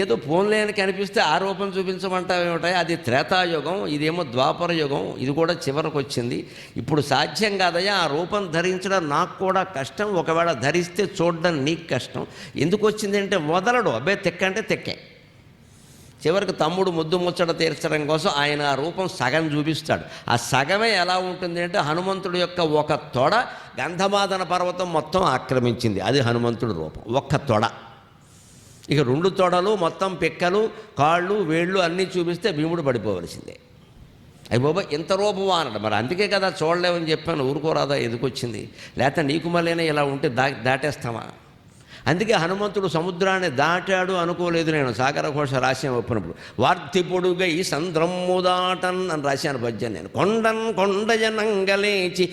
ఏదో ఫోన్లేని కనిపిస్తే ఆ రూపం చూపించమంటావేమిటాయి? అది త్రేతాయుగం, ఇదేమో ద్వాపర యుగం, ఇది కూడా చివరికి వచ్చింది. ఇప్పుడు సాధ్యం కాదయ్యా, ఆ రూపం ధరించడం నాకు కూడా కష్టం, ఒకవేళ ధరిస్తే చూడడం నీకు కష్టం. ఎందుకు వచ్చింది అంటే వదలడు, అబ్బాయి తెక్కంటే తెక్కే. చివరికి తమ్ముడు ముద్దు ముచ్చట తీర్చడం కోసం ఆయన ఆ రూపం సగం చూపిస్తాడు. ఆ సగమే ఎలా ఉంటుంది అంటే హనుమంతుడి యొక్క ఒక తొడ గంధమాదన పర్వతం మొత్తం ఆక్రమించింది. అది హనుమంతుడి రూపం, ఒక్క తొడ. ఇక 2 తొడలు మొత్తం పిక్కలు కాళ్ళు వేళ్ళు అన్నీ చూపిస్తే భీముడు పడిపోవలసిందే. అయ్యి బాబా ఇంత రూపమా అన్నాడు. మరి అందుకే కదా చూడలేమని చెప్పాను, ఊరుకోరాదా ఎందుకు వచ్చింది? లేకపోతే నీకు మళ్ళీనే ఇలా ఉంటే దాటేస్తామా? అందుకే హనుమంతుడు సముద్రాన్ని దాటాడు అనుకోలేదు. నేను సాగర ఘోష రాశాను ఒప్పినప్పుడు, వార్తి పొడుగై సంద్రమ్ము దాటన్ అని రాశాను పద్యం నేను. కొండజనంగలేచి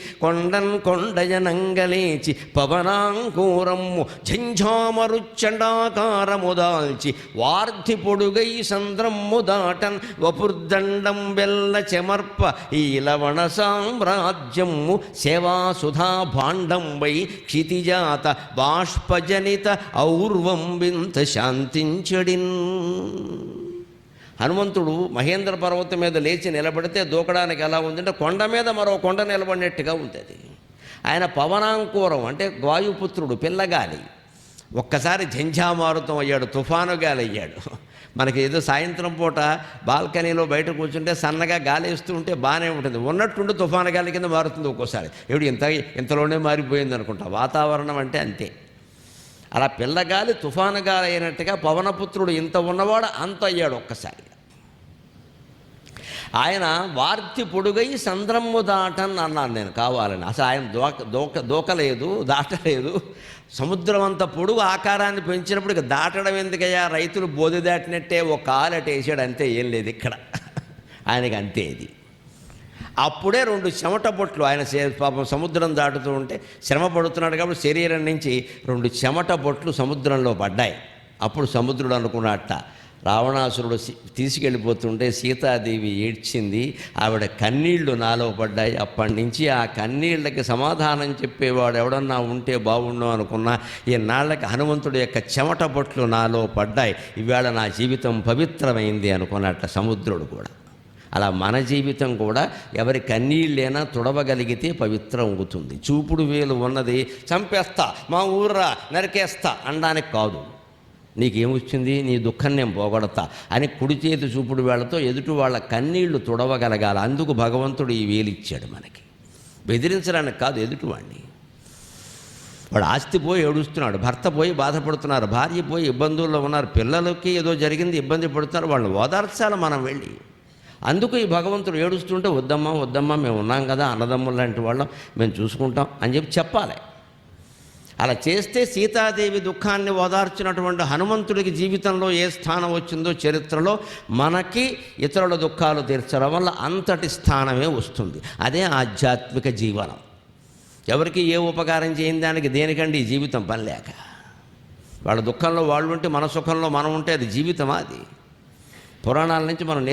పవనాంకూరమ్ము ఝంఝామరుచ్చండాకారము దాల్చి వార్తి పొడుగై సంద్రమ్ము దాటన్ వపుర్దండం వెల్ల చెమర్ప ఈ లవణ సామ్రాజ్యము సేవాసుధా భాండంబై క్షితిజాత బాష్పజనిత ఔర్వం వింత శాంతించడిన్. హనుమంతుడు మహేంద్ర పర్వతం మీద లేచి నిలబడితే దూకడానికి ఎలా ఉందంటే కొండ మీద మరో కొండ నిలబడినట్టుగా ఉంటుంది. ఆయన పవనాంకూరం అంటే వాయుపుత్రుడు, పిల్లగాలి. ఒక్కసారి ఝంఝామారుతం అయ్యాడు, తుఫాను గాలి అయ్యాడు. మనకి ఏదో సాయంత్రం పూట బాల్కనీలో బయట కూర్చుంటే సన్నగా గాలి వేస్తూ ఉంటే బాగానే ఉంటుంది, ఉన్నట్టుండి తుఫాను గాలి కింద మారుతుంది ఒక్కోసారి. ఏమిటి ఇంతలోనే మారిపోయింది అనుకుంటా. వాతావరణం అంటే అంతే. అలా పిల్లగాలి తుఫాను గాలి అయినట్టుగా పవనపుత్రుడు ఇంత ఉన్నవాడు అంత అయ్యాడు ఒక్కసారి. ఆయన వార్తి పొడుగై సంద్రమ్ము దాటన్ అన్నాను నేను కావాలని. అసలు ఆయన దూకలేదు, దాటలేదు. సముద్రం అంత పొడుగు ఆకారాన్ని పెంచినప్పుడు ఇక దాటడం ఎందుకయ్యా, రైతులు బోధి దాటినట్టే ఒక కాలు అటు వేసాడు అంతే, ఏం లేదు ఇక్కడ ఆయనకి అంతే. ఇది అప్పుడే 2 చెమట బొట్లు, ఆయన పాపం సముద్రం దాటుతూ ఉంటే శ్రమ పడుతున్నాడు కాబట్టి శరీరం నుంచి 2 చెమట బొట్లు సముద్రంలో పడ్డాయి. అప్పుడు సముద్రుడు అనుకున్నట్ట, రావణాసురుడు తీసుకెళ్ళిపోతుంటే సీతాదేవి ఏడ్చింది, ఆవిడ కన్నీళ్లు నాలో పడ్డాయి. అప్పటి నుంచి ఆ కన్నీళ్ళకి సమాధానం చెప్పేవాడు ఎవడన్నా ఉంటే బాగుండు అనుకున్నా. ఈనాళ్ళకి హనుమంతుడి యొక్క చెమట బొట్లు నాలో పడ్డాయి, ఇవాళ నా జీవితం పవిత్రమైంది అనుకున్నట్ట సముద్రుడు కూడా. అలా మన జీవితం కూడా ఎవరి కన్నీళ్ళైనా తుడవగలిగితే పవిత్రం అవుతుంది. చూపుడు వేలు ఉన్నది చంపేస్తా, మా ఊర్రా నరికేస్తా అనడానికి కాదు. నీకేమొచ్చింది, నీ దుఃఖం నేను పోగొడతా అని కుడి చేతి చూపుడు వేళ్లతో ఎదుటి వాళ్ళ కన్నీళ్లు తుడవగలగాలి. అందుకు భగవంతుడు ఈ వేలు ఇచ్చాడు మనకి, బెదిరించడానికి కాదు ఎదుటివాడిని. వాడు ఆస్తి పోయి ఏడుస్తున్నాడు, భర్త పోయి బాధపడుతున్నారు, భార్య పోయి ఇబ్బందుల్లో ఉన్నారు, పిల్లలకి ఏదో జరిగింది ఇబ్బంది పడుతున్నారు, వాళ్ళని ఓదార్చాలి మనం వెళ్ళి. అందుకు ఈ భగవంతుడు ఏడుస్తుంటే వద్దమ్మా మేము ఉన్నాం కదా, అన్నదమ్ములు లాంటి వాళ్ళం, మేము చూసుకుంటాం అని చెప్పాలి. అలా చేస్తే సీతాదేవి దుఃఖాన్ని ఓదార్చినటువంటి హనుమంతుడికి జీవితంలో ఏ స్థానం వచ్చిందో చరిత్రలో మనకి ఇతరుల దుఃఖాలు తీర్చడం వల్ల అంతటి స్థానమే వస్తుంది. అదే ఆధ్యాత్మిక జీవనం. ఎవరికి ఏ ఉపకారం చేయని దానికి దేనికండి ఈ జీవితం పని లేక. వాళ్ళ దుఃఖంలో వాళ్ళు ఉంటే మన సుఖంలో మనం ఉంటే అది జీవితమా? అది పురాణాల నుంచి మనం